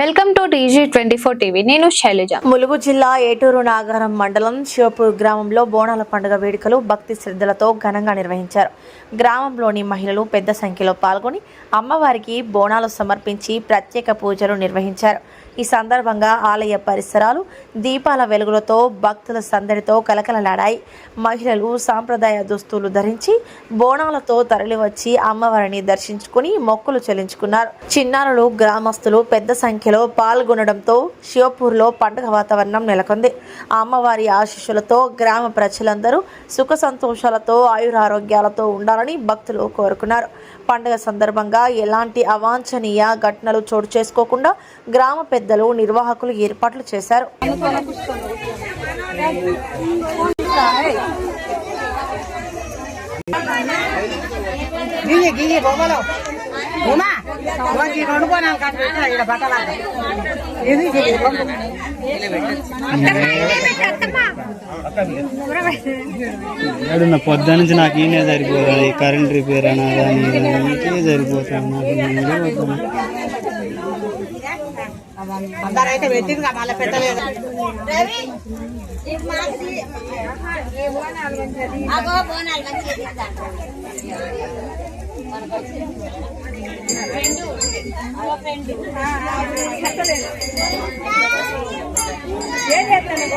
Welcome to TG24 TV. నేను శైలజ. ములుగు జిల్లా ఏటూరు నాగారం మండలం శివపూర్ గ్రామంలో బోనాల పండుగ వేడుకలు భక్తి శ్రద్ధలతో ఘనంగా నిర్వహించారు. గ్రామంలోని మహిళలు పెద్ద సంఖ్యలో పాల్గొని అమ్మవారికి బోనాలు సమర్పించి ప్రత్యేక పూజలు నిర్వహించారు. ఈ సందర్భంగా ఆలయ పరిసరాలు దీపాల వెలుగులతో భక్తుల సందడితో కలకలలాడాయి. మహిళలు సాంప్రదాయ దుస్తులు ధరించి బోనాలతో తరలివచ్చి అమ్మవారిని దర్శించుకుని మొక్కులు చెల్లించుకున్నారు. చిన్నారులు గ్రామస్తులు పెద్ద సంఖ్యలో పాల్గొనడంతో శివపూర్లో పండుగ వాతావరణం నెలకొంది. అమ్మవారి ఆశీస్సులతో గ్రామ ప్రజలందరూ సుఖ సంతోషాలతో ఆయురారోగ్యాలతో ఉండాలని భక్తులు కోరుకున్నారు. పండుగ సందర్భంగా ఎలాంటి అవాంఛనీయ ఘటనలు చోటు చేసుకోకుండా గ్రామ పెద్దలు నిర్వాహకులు ఏర్పాట్లు చేశారు. పొద్దు నుంచి నాకు ఈయనే సరిపోతుంది. కరెంట్ రిపేర్ అనా కానీ సరిపోతాను. అందరైతే పెట్టింది మళ్ళీ పెట్టలేదు. ఏం చేస్తాను